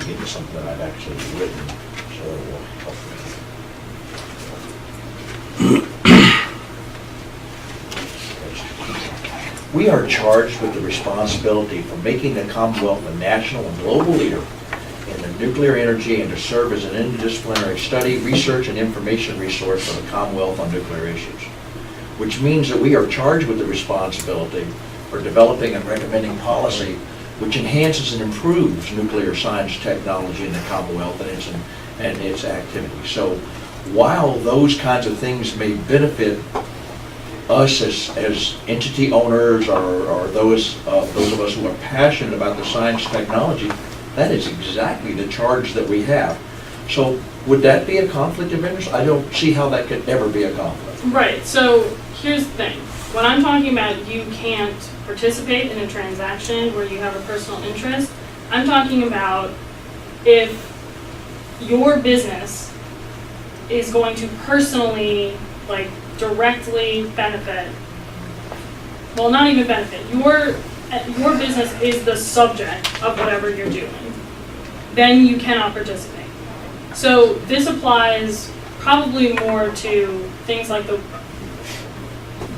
me into something that I've actually written, so it will help me. We are charged with the responsibility for making the Commonwealth a national and global leader in the nuclear energy and to serve as an interdisciplinary study, research, and information resource for the Commonwealth on nuclear issues, which means that we are charged with the responsibility for developing and recommending policy which enhances and improves nuclear science technology in the Commonwealth and its activities. So while those kinds of things may benefit us as entity owners or those of us who are passionate about the science technology, that is exactly the charge that we have. So would that be a conflict of interest? I don't see how that could ever be a conflict. Right, so here's the thing. When I'm talking about you can't participate in a transaction where you have a personal interest, I'm talking about if your business is going to personally, like, directly benefit, well, not even benefit, your business is the subject of whatever you're doing, then you cannot participate. So this applies probably more to things like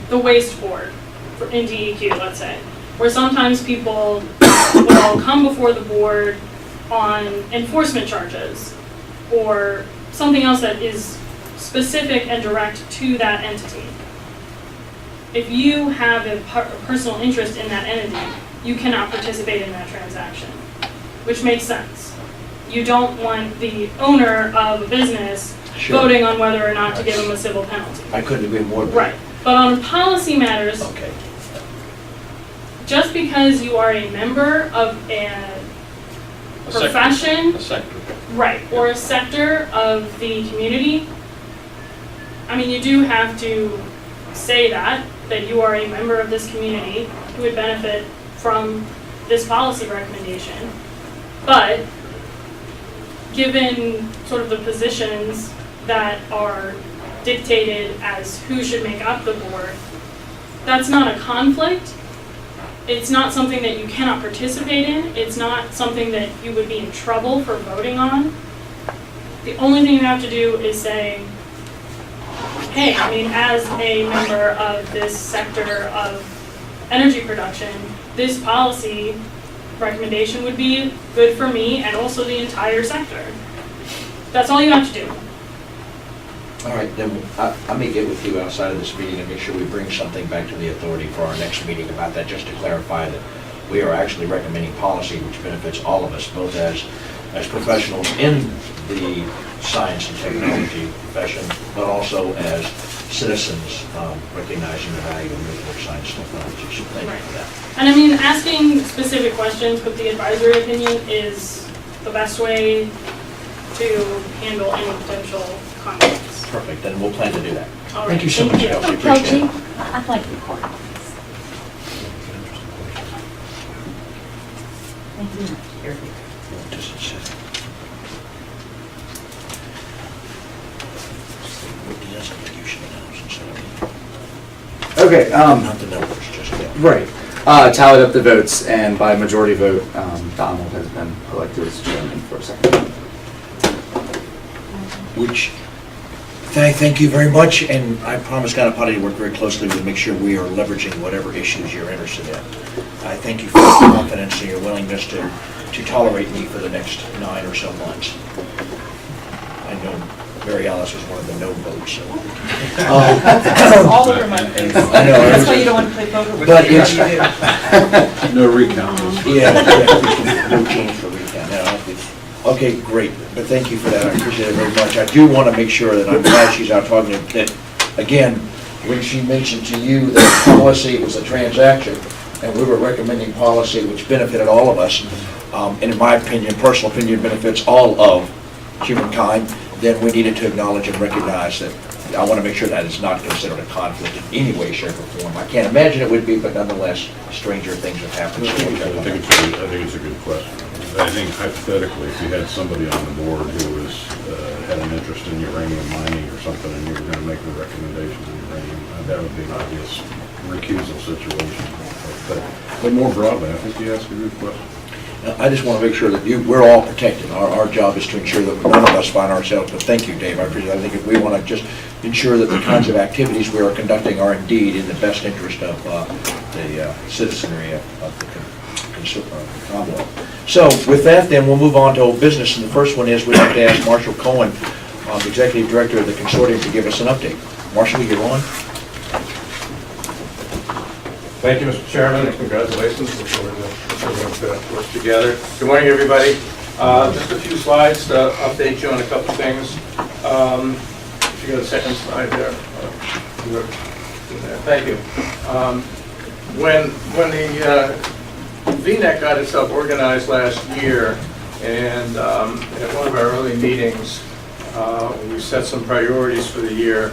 the waste board in DEQ, let's say, where sometimes people will come before the board on enforcement charges or something else that is specific and direct to that entity. If you have a personal interest in that entity, you cannot participate in that transaction, which makes sense. You don't want the owner of a business voting on whether or not to give them a civil penalty. I couldn't agree more. Right. But on policy matters, Okay. just because you are a member of a profession, A sector. right, or a sector of the community, I mean, you do have to say that you are a member of this community who would benefit from this policy recommendation. But given sort of the positions that are dictated as who should make up the board, that's not a conflict. It's not something that you cannot participate in. It's not something that you would be in trouble for voting on. The only thing you have to do is say, hey, I mean, as a member of this sector of energy production, this policy recommendation would be good for me and also the entire sector. That's all you have to do. All right, then I may get with you outside of this meeting and make sure we bring something back to the authority for our next meeting about that, just to clarify that we are actually recommending policy which benefits all of us, both as professionals in the science and technology profession, but also as citizens recognizing the value of nuclear science technology. So thank you for that. And I mean, asking specific questions with the advisory opinion is the best way to handle any potential conflicts. Perfect, then we'll plan to do that. All right, Thank you so much, Kelsey, appreciate Kelsey, it. I'd like to record. Thank you. Here. Just a second. What does you should announce instead of Okay, not the numbers, just yet. right. Tallied up the votes, and by majority vote, Donald has been elected as chairman for a second. Which, thank you very much, and I promise Ganapati to work very closely to make sure we are leveraging whatever issues you're interested in. I thank you for your confidence and your willingness to tolerate me for the next 9 or so months. I know Mary Alice was one of the no votes, so. All over my face. I know. That's why you don't want to play poker with But me. it's, No recount. yeah, no change for recount. No, okay, great, but thank you for that, I appreciate it very much. I do want to make sure that I'm glad she's out talking, that, again, when she mentioned to you that policy was a transaction, and we were recommending policy which benefited all of us, and in my opinion, personal opinion, benefits all of humankind, then we needed to acknowledge and recognize that. I want to make sure that is not considered a conflict in any way, shape, or form. I can't imagine it would be, but nonetheless, stranger things have happened. I think it's a good question. I think hypothetically, if you had somebody on the board who was, had an interest in uranium mining or something, and you were going to make a recommendation on uranium, that would be an obvious recusal situation. But more broadly, I think you asked a good question. I just want to make sure that we're all protected. Our job is to ensure that none of us find ourselves, but thank you, Dave, I appreciate it. I think if we want to just ensure that the kinds of activities we are conducting are indeed in the best interest of the citizenry of the Commonwealth. So with that, then, we'll move on to old business, and the first one is we'd like to ask Marshall Cohen, the Executive Director of the Consortium, to give us an update. Marshall, you on? Thank you, Mr. Chairman, and congratulations. Look forward to work together. Good morning, everybody. Just a few slides to update you on a couple things. If you got a second slide there. Thank you. When the VNEC got itself organized last year, and at one of our early meetings, we set some priorities for the year.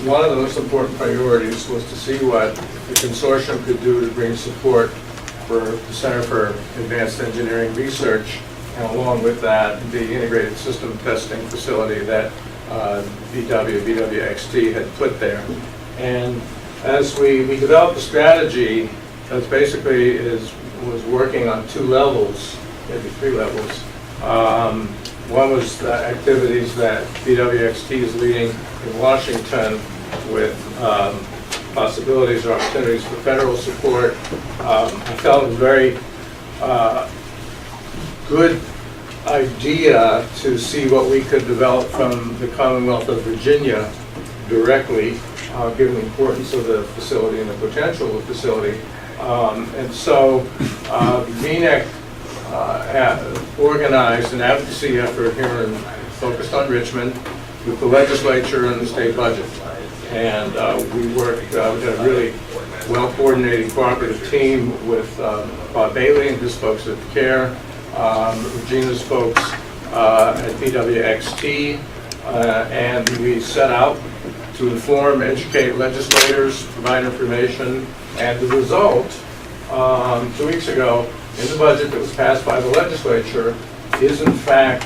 One of the most important priorities was to see what the consortium could do to bring support for the Center for Advanced Engineering Research, and along with that, the integrated system testing facility that BWXT had put there. And as we developed the strategy, that basically was working on two levels, maybe three levels. One was the activities that BWXT is leading in Washington with possibilities or opportunities for federal support. I felt it was a very good idea to see what we could develop from the Commonwealth of Virginia directly, given the importance of the facility and the potential of the facility. And so VNEC organized an advocacy effort here and focused on Richmond with the legislature and the state budget. And we worked, we had a really well-coordinated cooperative team with Bob Bailey and his folks at CARE, Regina's folks at BWXT, and we set out to inform, educate legislators, provide information, and the result 2 weeks ago in the budget that was passed by the legislature is in fact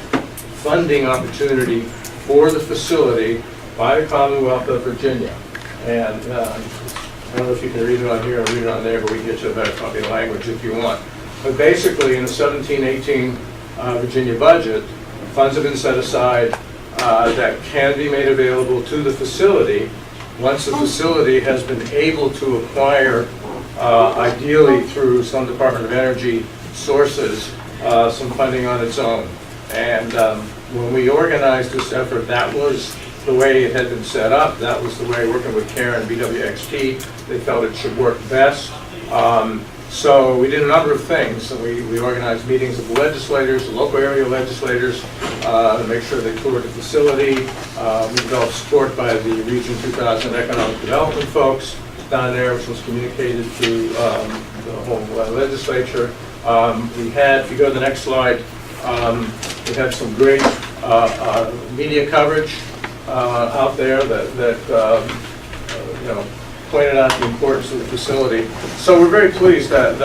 funding opportunity for the facility by the Commonwealth of Virginia. And I don't know if you can read it on here or read it on there, but we can get you a better copy of the language if you want. But basically in the 17-18 Virginia budget, funds have been set aside that can be made available to the facility once the facility has been able to acquire, ideally through some Department of Energy sources, some funding on its own. And when we organized this effort, that was the way it had been set up. That was the way, working with CARE and BWXT, they felt it should work best. So we did a number of things. So we organized meetings of the legislators, the local area legislators, to make sure they toured the facility. We developed support by the Region 2000 Economic Development folks down there, which was communicated to the whole legislature. We had, if you go to the next slide, we had some great media coverage out there that you know, pointed out the importance of the facility. So we're very pleased that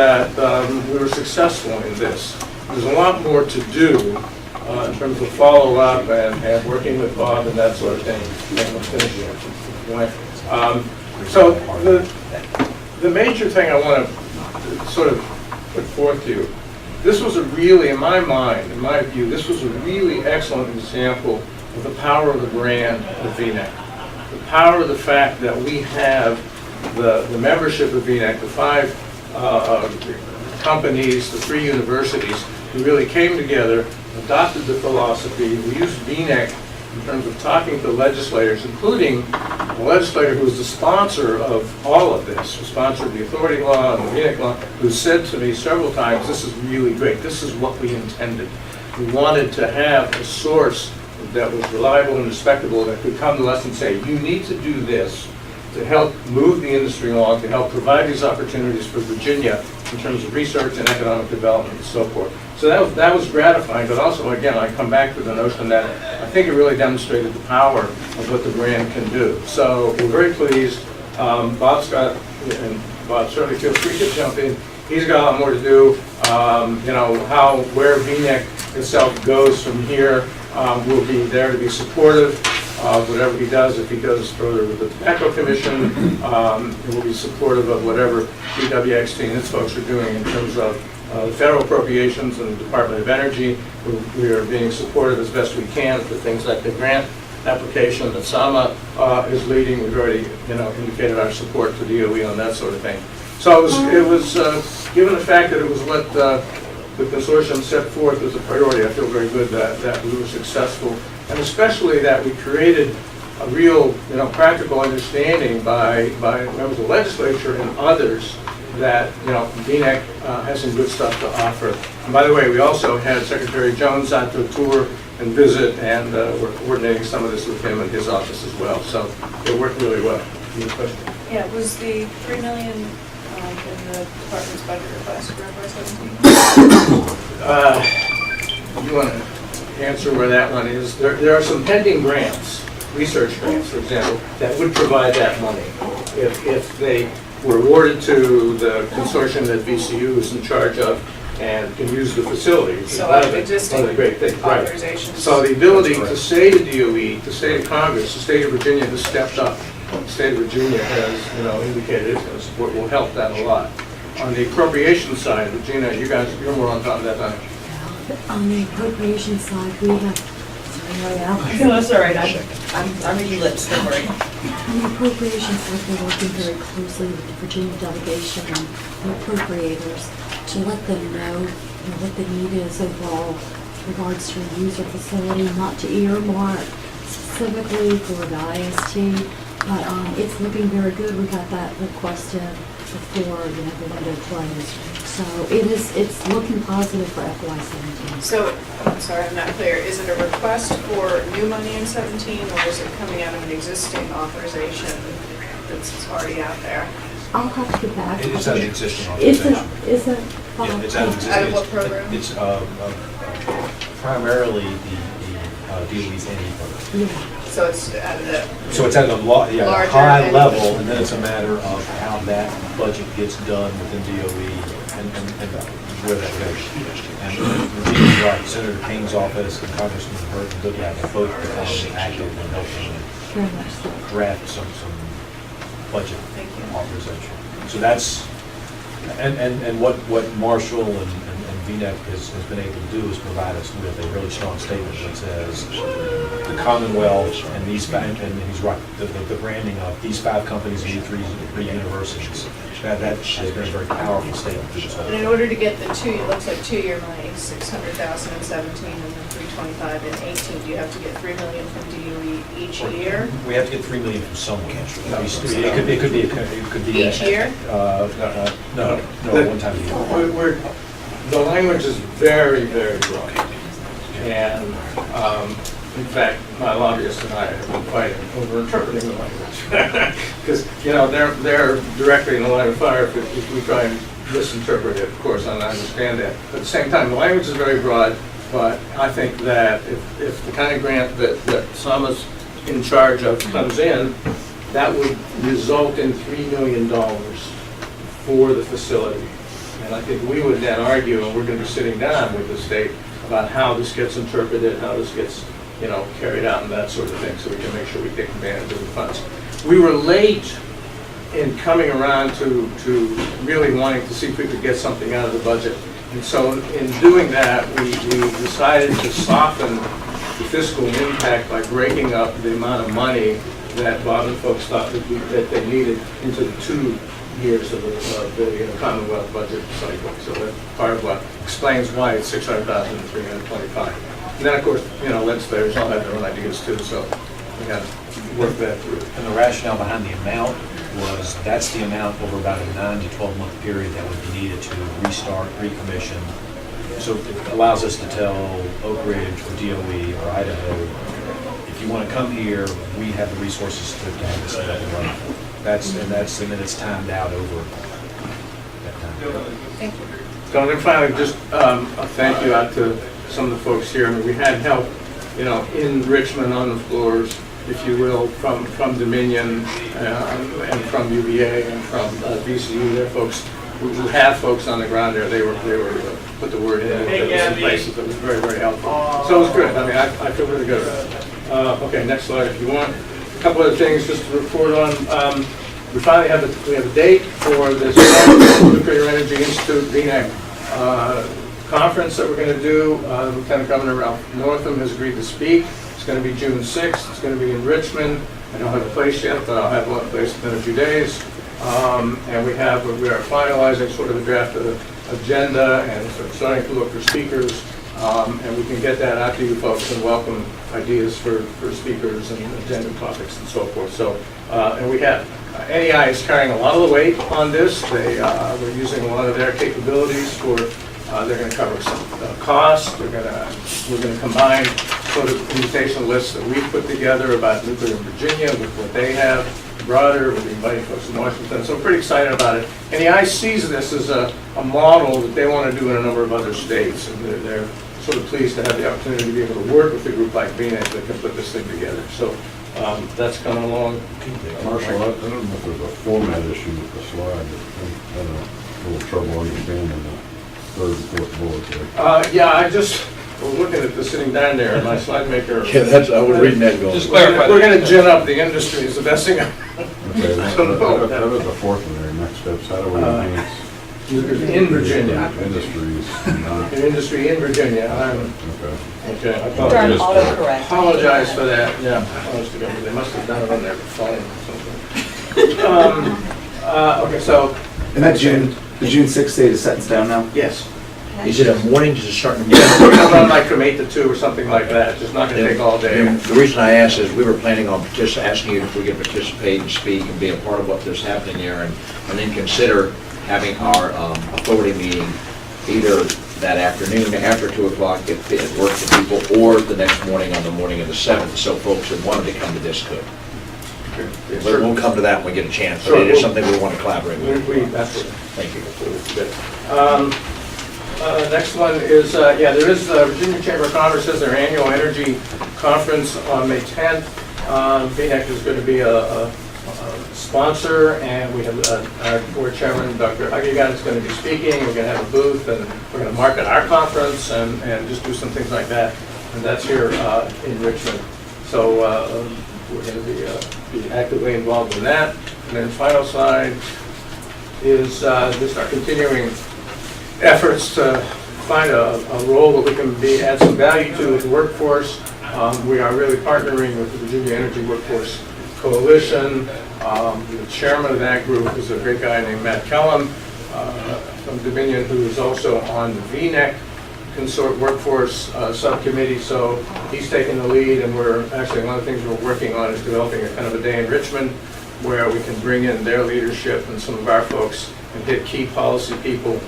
we were successful in this. There's a lot more to do in terms of follow-up and working with Bob and that sort of thing. So the major thing I want to sort of put forth to you, this was a really, in my mind, in my view, this was a really excellent example of the power of the brand of VNEC. The power of the fact that we have the membership of VNEC, the 5 companies, the 3 universities, who really came together, adopted the philosophy. We used VNEC in terms of talking to legislators, including the legislator who was the sponsor of all of this, who sponsored the authority law and the VNEC law, who said to me several times, this is really great, this is what we intended. We wanted to have a source that was reliable and respectable that could come to us and say, you need to do this to help move the industry along, to help provide these opportunities for Virginia in terms of research and economic development and so forth. So that was gratifying, but also, again, I come back to the notion that I think it really demonstrated the power of what the brand can do. So we're very pleased. Bob's got, and Bob certainly feels free to jump in, he's got a lot more to do. You know, where VNEC itself goes from here, we'll be there to be supportive of whatever he does. If he goes further with the Tobacco Commission, we'll be supportive of whatever BWXT and its folks are doing in terms of the federal appropriations and the Department of Energy. We are being supportive as best we can for things like the grant application that Sama is leading. We've already, indicated our support to DOE on that sort of thing. So it was given the fact that it was what the consortium set forth as a priority, I feel very good that we were successful, and especially that we created a real, practical understanding by members of the legislature and others that, VNEC has some good stuff to offer. And by the way, we also had Secretary Jones out to a tour and visit, and we're coordinating some of this with him and his office as well. So it worked really well. Any question? Yeah, was the 3 million in the department's budget request for FY17? You want to answer where that one is? There are some pending grants, research grants, for example, that would provide that money if they were awarded to the consortium that VCU is in charge of and can use the facilities. So out of existing One of the great things, right. authorizations. So the ability to say to DOE, to say to Congress, the state of Virginia has stepped up. The state of Virginia has, indicated it's going to support, will help that a lot. On the appropriation side, Regina, you're more on top of that than I am. On the appropriation side, we have, sorry, Al. No, that's all right. I'm reading lips, don't worry. On the appropriation side, we're working very closely with the Virginia delegation and the appropriators to let them know, what the need is overall with regards to a user facility, not to earmark specifically for the IST, but it's looking very good. We got that requested before, the window closed. So it's looking positive for FY17. So, I'm sorry, I'm not clear. Is it a request for new money in 17, or is it coming out of an existing authorization that's already out there? I'll have to get back. It's an existing Is authorization. it, is it? Yeah, it's out of existing. Out of what program? It's primarily the DOE's NE program. Yeah. So it's out of the, So it's at a Larger high than- level, and then it's a matter of how that budget gets done within DOE and where that goes. And Regina's right, Senator King's office and Congressman Burton look at it, both become active in helping Very much so. draft some budget Thank you. authorization. So that's, and what Marshall and VNEC has been able to do is provide us with a really strong statement that says the Commonwealth and these five, and he's right, the branding of these 5 companies and three universities. That has been a very powerful statement to this whole. and in order to get the it looks like 2-year money, 600,000 in 17 and then 325 in 18. Do you have to get 3 million from DOE each year? We have to get $3 million from someone. It could be Each year? No, one time a year. The language is very, very broad. And in fact, my lobbyist and I have been fighting over interpreting the language. Because, they're directly in the line of fire if we try and misinterpret it, of course, and I understand that. But at the same time, the language is very broad, but I think that if the kind of grant that Sama's in charge of comes in, that would result in $3 million for the facility. And I think we would then argue, and we're going to be sitting down with the state about how this gets interpreted, how this gets, carried out and that sort of thing, so we can make sure we take advantage of the funds. We were late in coming around to really wanting to see if we could get something out of the budget. And so in doing that, we decided to soften the fiscal impact by breaking up the amount of money that Bob and folks thought that they needed into the 2 years of the Commonwealth budget cycle. So that's part of what explains why it's 600,000 and 325. And then, of course, legislators all have their own ideas too, so we got to work that through. And the rationale behind the amount was that's the amount over about a 9 to 12 month period that would be needed to restart, recommission. So it allows us to tell Oak Ridge or DOE or Idaho, if you want to come here, we have the resources to have this up and running. And then it's timed out over that time. Thank you. So then finally, just a thank you out to some of the folks here. I mean, we had help, in Richmond on the floors, if you will, from Dominion and from UVA and from VCU. There folks who have folks on the ground there. They were put the word in places that was very, very helpful. So it was good. I mean, I feel really good about it. Okay, next slide if you want. A couple other things just to report on. We finally have a date for this Nuclear Energy Institute, VNEC, conference that we're going to do. Lieutenant Governor Ralph Northam has agreed to speak. It's going to be June 6th. It's going to be in Richmond. I don't have a place yet, but I'll have one place within a few days. And we are finalizing sort of a draft agenda and sort of starting to look for speakers. And we can get that out to you folks and welcome ideas for speakers and agenda topics and so forth. So, and we have, NEI is carrying a lot of the weight on this. We're using a lot of their capabilities for, they're going to cover some costs. We're going to combine sort of invitation lists that we've put together about nuclear in Virginia with what they have broader. We'll be inviting folks in Washington. So we're pretty excited about it. NEI sees this as a model that they want to do in a number of other states. And they're sort of pleased to have the opportunity to be able to work with a group like VNEC that can put this thing together. So that's coming along. Marshall, I don't know if there's a format issue with the slide. I had a little trouble understanding the third and fourth bullet there. Yeah, I just was looking at this sitting down there, and my slide maker. Yeah, I was reading that going. Just clarify. We're going to gin up the industry is the best thing. Okay, that was the fourth one there. Next steps, how do we enhance In Virginia. industries? In industry in Virginia. Okay. Okay. I Turn apologize. autocorrect. Apologize for that. Yeah. Honest to God, they must have done it on their phone or something. Okay, so. And that the June 6th date is set in stone now? Yes. Is it a morning, is it starting in the morning? We're going to run like from 8 to 2 or something like that. It's just not going to take all day. And the reason I asked is we were planning on just asking you if we could participate and speak and be a part of what is happening there, and then consider having our authority meeting either that afternoon after 2 o'clock if it works for people, or the next morning on the morning of the 7th, so folks that wanted to come to this could. But we'll come to that when we get a chance, but it is something we want to collaborate with. Absolutely. Thank you. Next one is, there is the Virginia Chamber of Commerce has their annual energy conference on May 10th. VNEC is going to be a sponsor, and we have our board chairman, Dr. Huggigat, is going to be speaking. We're going to have a booth, and we're going to market our conference and just do some things like that. And that's here in Richmond. So we're going to be actively involved in that. And then the final slide is just our continuing efforts to find a role that we can add some value to with the workforce. We are really partnering with the Virginia Energy Workforce Coalition. The chairman of that group is a great guy named Matt Kellum from Dominion, who is also on the VNEC Workforce Subcommittee. So he's taking the lead, and we're actually, one of the things we're working on is developing a kind of a day in Richmond where we can bring in their leadership and some of our folks and get key policy people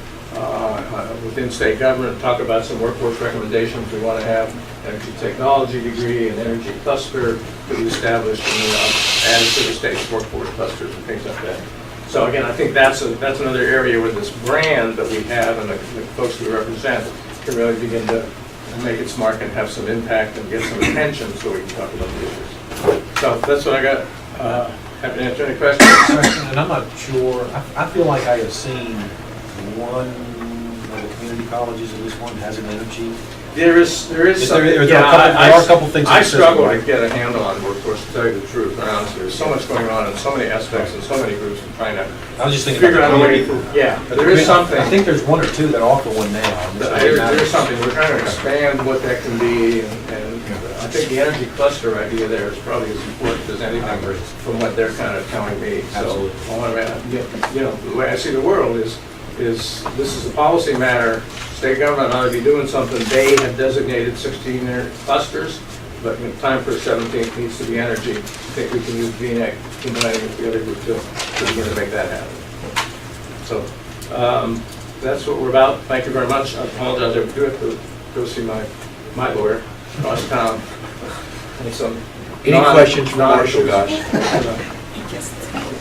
within state government, talk about some workforce recommendations. We want to have energy technology degree and energy cluster to be established and added to the state's workforce clusters and things like that. So again, I think that's another area where this brand that we have and the folks we represent can really begin to make its mark and have some impact and get some attention so we can talk about the issues. So that's what I got. Happy to answer any questions. And I'm not sure, I feel like I have seen one of the community colleges, at least one has an energy. There is something. There are a couple things. I struggle to get a handle on workforce, to tell you the truth. Honestly, there's so much going on in so many aspects and so many groups and trying to I was just thinking figure about out a the way. community. Yeah, But there is something. I think there's one or two that offer one now. There is something. We're trying to expand what that can be, and I think the energy cluster idea there is probably as important as anything from what they're kind of telling me. So, I want to, the way I see the world is this is a policy matter. State government ought to be doing something. They have designated 16 clusters, but when time for 17th needs to be energy. I think we can use VNEC combining with the other group to begin to make that happen. So that's what we're about. Thank you very much. I apologize. I do have to go see my lawyer across town. And some Any questions for Marshall, guys?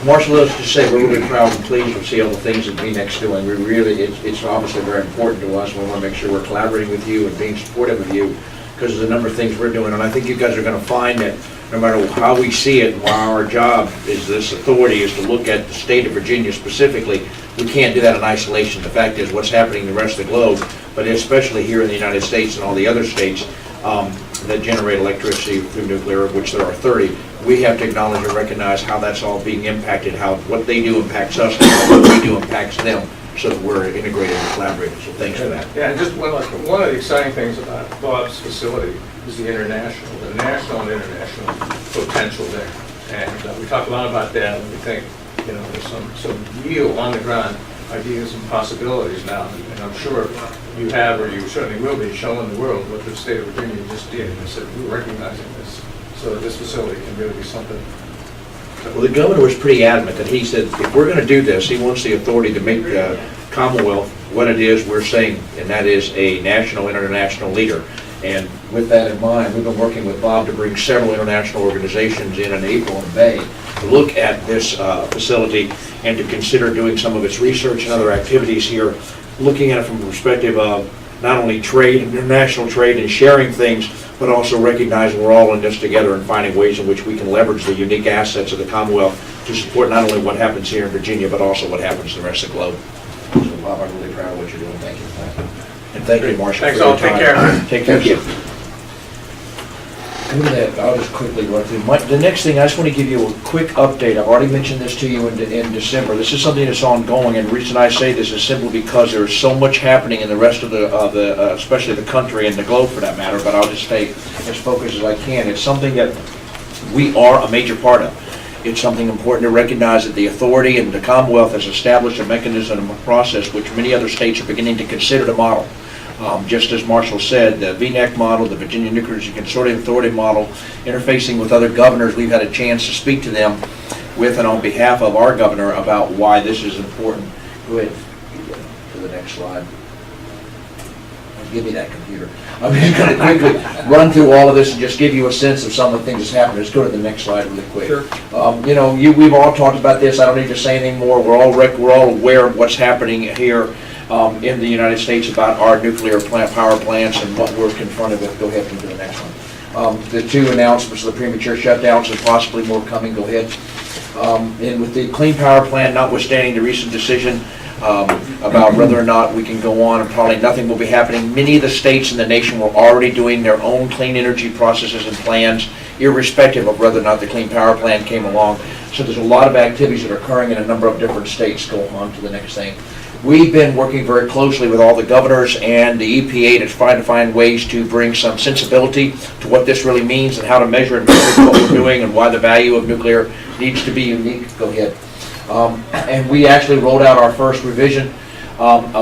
Marshall, let's just say we're really proud and pleased to see all the things that VNEC's doing. We really, it's obviously very important to us. We want to make sure we're collaborating with you and being supportive of you because of the number of things we're doing. And I think you guys are going to find that no matter how we see it, while our job is this authority is to look at the state of Virginia specifically, we can't do that in isolation. The fact is what's happening in the rest of the globe, but especially here in the United States and all the other states that generate electricity through nuclear, of which there are 30, we have to acknowledge and recognize how that's all being impacted, how what they do impacts us, and what we do impacts them, so that we're integrated and collaborated. So thanks for that. Yeah, and just one of the exciting things about Bob's facility is the national and international potential there. And we talk a lot about that, and we think, there's some real on-the-ground ideas and possibilities now. And I'm sure you have, or you certainly will be, showing the world what the state of Virginia just did. And so we're recognizing this, so that this facility can really be something. Well, the governor was pretty adamant that he said, if we're going to do this, he wants the authority to make the Commonwealth what it is we're saying, and that is a national, international leader. And with that in mind, we've been working with Bob to bring several international organizations in April and May to look at this facility and to consider doing some of its research and other activities here, looking at it from the perspective of not only trade, international trade and sharing things, but also recognizing we're all in this together and finding ways in which we can leverage the unique assets of the Commonwealth to support not only what happens here in Virginia, but also what happens in the rest of the globe. So Bob, I'm really proud of what you're doing. Thank you. And thank you, Marshall. Thanks for your all. Take time. care. Take care. Go to that. I'll just quickly run through. The next thing, I just want to give you a quick update. I've already mentioned this to you in December. This is something that's ongoing, and the reason I say this is simply because there is so much happening in the rest of the especially the country and the globe for that matter, but I'll just stay as focused as I can. It's something that we are a major part of. It's something important to recognize that the authority and the Commonwealth has established a mechanism and a process which many other states are beginning to consider to model. Just as Marshall said, the VNEC model, the Virginia Nuclear Energy Consortium Authority model, interfacing with other governors, we've had a chance to speak to them with and on behalf of our governor about why this is important. Go ahead to the next slide. Give me that computer. I'm just going to quickly run through all of this and just give you a sense of some of the things that's happened. Let's go to the next slide really quick. Sure. We've all talked about this. I don't need to say anything more. We're all aware of what's happening here in the United States about our nuclear power plants and what we're confronted with. Go ahead and do the next one. The two announcements of the premature shutdowns and possibly more coming. Go ahead. And with the Clean Power Plan, notwithstanding the recent decision about whether or not we can go on, and probably nothing will be happening. Many of the states in the nation were already doing their own clean energy processes and plans, irrespective of whether or not the Clean Power Plan came along. So there's a lot of activities that are occurring in a number of different states. Go on to the next thing. We've been working very closely with all the governors and the EPA to try to find ways to bring some sensibility to what this really means and how to measure and measure what we're doing and why the value of nuclear needs to be unique. Go ahead. And we actually rolled out our first revision of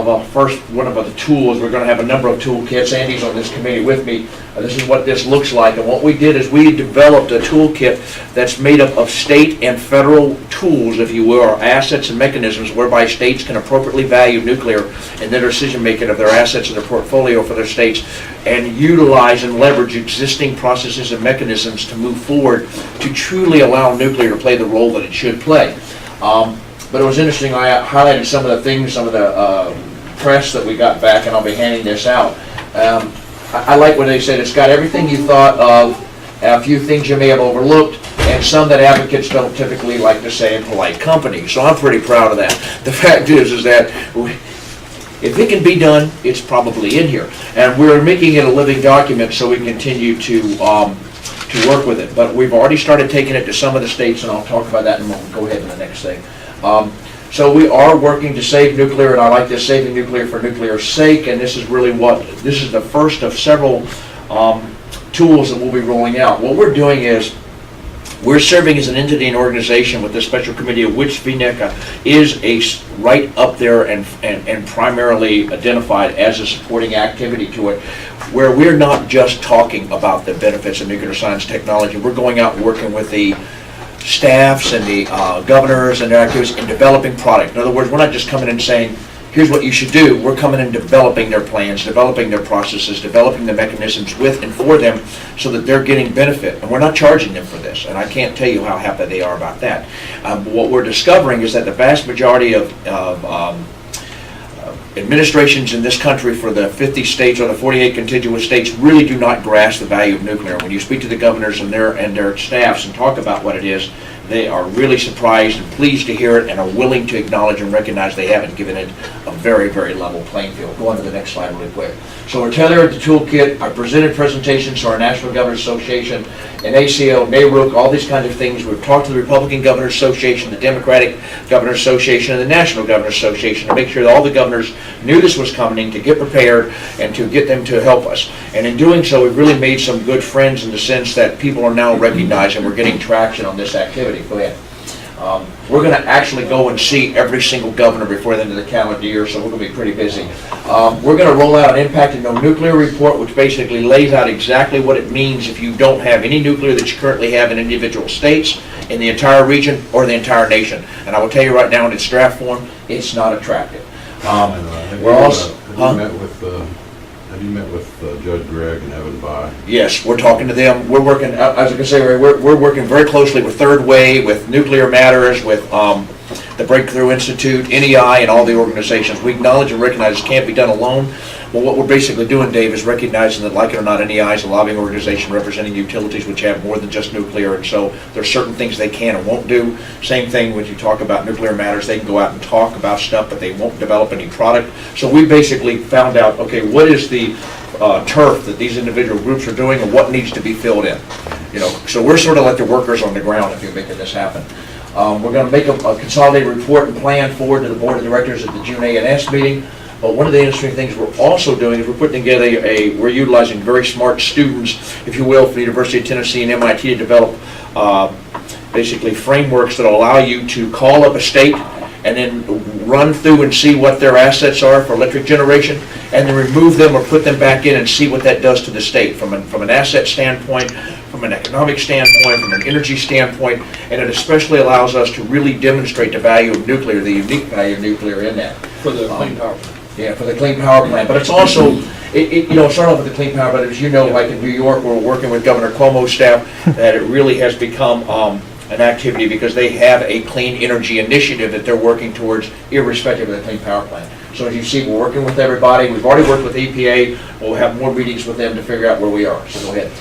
one of the tools. We're going to have a number of toolkits. Andy's on this committee with me. This is what this looks like. And what we did is we developed a toolkit that's made up of state and federal tools, if you will, or assets and mechanisms whereby states can appropriately value nuclear in their decision making of their assets and their portfolio for their states, and utilize and leverage existing processes and mechanisms to move forward to truly allow nuclear to play the role that it should play. But it was interesting, I highlighted some of the things, some of the press that we got back, and I'll be handing this out. I like what they said. It's got everything you thought of, a few things you may have overlooked, and some that advocates don't typically like to say in polite company. So I'm pretty proud of that. The fact is that if it can be done, it's probably in here. And we're making it a living document so we continue to work with it. But we've already started taking it to some of the states, and I'll talk about that in a moment. Go ahead to the next thing. So we are working to save nuclear, and I like this, saving nuclear for nuclear's sake, and this is the first of several tools that we'll be rolling out. What we're doing is we're serving as an entity and organization with the special committee of which VNECA is right up there and primarily identified as a supporting activity to it, where we're not just talking about the benefits of nuclear science technology. We're going out and working with the staffs and the governors and their activities in developing product. In other words, we're not just coming in saying, here's what you should do. We're coming in developing their plans, developing their processes, developing the mechanisms with and for them so that they're getting benefit. And we're not charging them for this, and I can't tell you how happy they are about that. What we're discovering is that the vast majority of administrations in this country for the 50 states or the 48 contiguous states really do not grasp the value of nuclear. When you speak to the governors and their staffs and talk about what it is, they are really surprised and pleased to hear it and are willing to acknowledge and recognize they haven't given it a very, very level playing field. Go on to the next slide really quick. So we're tailored the toolkit. I presented presentations to our National Governors Association and ACO, NARUC, all these kinds of things. We've talked to the Republican Governors Association, the Democratic Governors Association, and the National Governors Association to make sure that all the governors knew this was coming, to get prepared and to get them to help us. And in doing so, we've really made some good friends in the sense that people are now recognizing we're getting traction on this activity. Go ahead. We're going to actually go and see every single governor before the end of the calendar year, so we're going to be pretty busy. We're going to roll out an Impact and No Nuclear report, which basically lays out exactly what it means if you don't have any nuclear that you currently have in individual states, in the entire region, or the entire nation. And I will tell you right now, in its draft form, it's not attractive. We're also... Have you met with Judge Gregg and Evan By? Yes, we're talking to them. We're working, as I can say, we're working very closely with Third Way, with Nuclear Matters, with the Breakthrough Institute, NEI, and all the organizations. We acknowledge and recognize it can't be done alone. Well, what we're basically doing, Dave, is recognizing that, like it or not, NEI is a lobbying organization representing utilities which have more than just nuclear, and so there's certain things they can and won't do. Same thing when you talk about Nuclear Matters. They can go out and talk about stuff, but they won't develop any product. So we basically found out, okay, what is the turf that these individual groups are doing and what needs to be filled in? You know, so we're sort of like the workers on the ground if you're making this happen. We're going to make a consolidated report and plan forward to the Board of Directors at the June A&S meeting. But one of the interesting things we're also doing is we're putting together we're utilizing very smart students, if you will, from the University of Tennessee and MIT to develop basically frameworks that allow you to call up a state and then run through and see what their assets are for electric generation, and then remove them or put them back in and see what that does to the state from an asset standpoint, from an economic standpoint, from an energy standpoint, and it especially allows us to really demonstrate the value of nuclear, the unique value of nuclear in that. For the clean power plant. Yeah, for the clean power plant. But it's also, you know, start off with the clean power, but as you know, like in New York, we're working with Governor Cuomo's staff, that it really has become an activity because they have a clean energy initiative that they're working towards irrespective of the clean power plant. So as you see, we're working with everybody. We've already worked with EPA. We'll have more meetings with them to figure out where we are. So go ahead.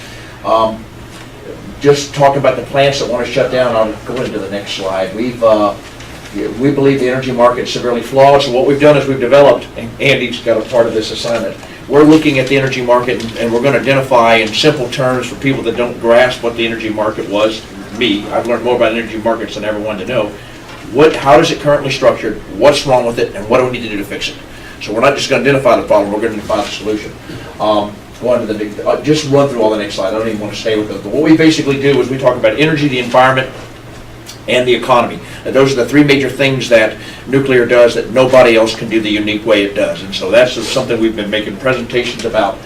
Just talking about the plants that want to shut down, I'll go into the next slide. We believe the energy market is severely flawed, so what we've done is we've developed, and Andy's got a part of this assignment, we're looking at the energy market and we're going to identify in simple terms for people that don't grasp what the energy market was. Me, I've learned more about energy markets than I ever wanted to know. How is it currently structured, what's wrong with it, and what do we need to do to fix it? So we're not just going to identify the problem, we're going to identify the solution. Go on to the, just run through all the next slide, I don't even want to stay with them. But what we basically do is we talk about energy, the environment, and the economy. And those are the three major things that nuclear does that nobody else can do the unique way it does. And so that's something we've been making presentations about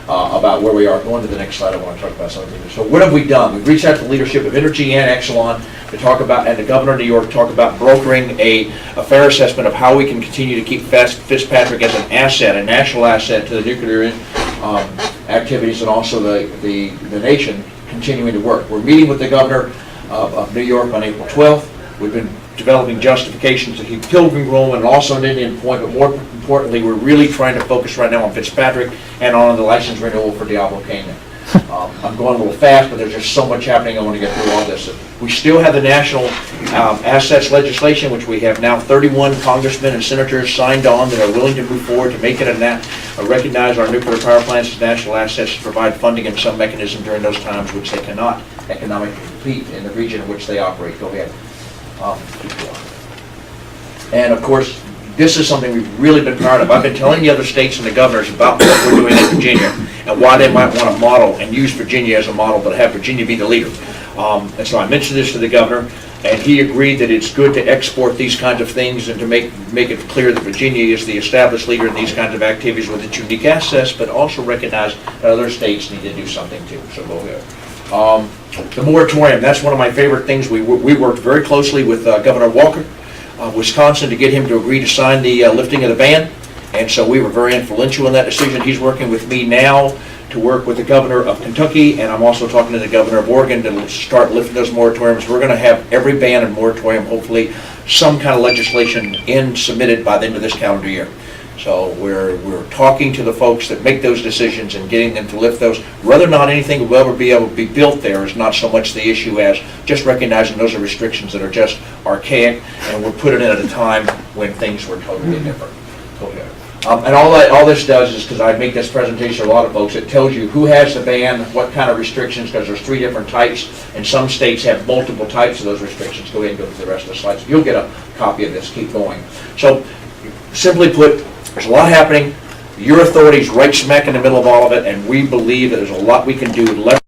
where we are. Going to the next slide, I want to talk about something. So what have we done? We've reached out to the leadership of Energy and Exelon to talk about, and the governor of New York to talk about brokering a fair assessment of how we can continue to keep Fitzpatrick as an asset, a national asset to the nuclear activities, and also the nation continuing to work. We're meeting with the governor of New York on April 12th. We've been developing justifications to keep Pilgrim going and also an Indian Point, but more importantly, we're really trying to focus right now on Fitzpatrick and on the license renewal for Diablo Canyon. I'm going a little fast, but there's just so much happening. I want to get through all this. We still have the national assets legislation, which we have now 31 congressmen and senators signed on that are willing to move forward to make it recognize our nuclear power plants as national assets to provide funding in some mechanism during those times which they cannot economically compete in the region in which they operate. Go ahead. And of course, this is something we've really been proud of. I've been telling the other states and the governors about what we're doing in Virginia and why they might want to model and use Virginia as a model, but have Virginia be the leader. And so I mentioned this to the governor, and he agreed that it's good to export these kinds of things and to make it clear that Virginia is the established leader in these kinds of activities with its unique assets, but also recognize that other states need to do something too. So go ahead. The moratorium, that's one of my favorite things. We worked very closely with Governor Walker of Wisconsin to get him to agree to sign the lifting of the ban, and so we were very influential in that decision. He's working with me now to work with the governor of Kentucky, and I'm also talking to the governor of Oregon to start lifting those moratoriums. We're going to have every ban and moratorium, hopefully some kind of legislation submitted by the end of this calendar year. So we're talking to the folks that make those decisions and getting them to lift those. Whether or not anything will ever be able to be built there is not so much the issue as just recognizing those are restrictions that are just archaic, and we're putting it at a time when things were totally different. And all this does is, because I make this presentation to a lot of folks, it tells you who has the ban, what kind of restrictions, because there's 3 different types, and some states have multiple types of those restrictions. Go ahead and go to the rest of the slides. You'll get a copy of this. Keep going. So, simply put, there's a lot happening. Your authority's right smack in the middle of all of it, and we believe that there's a lot we can do to leverage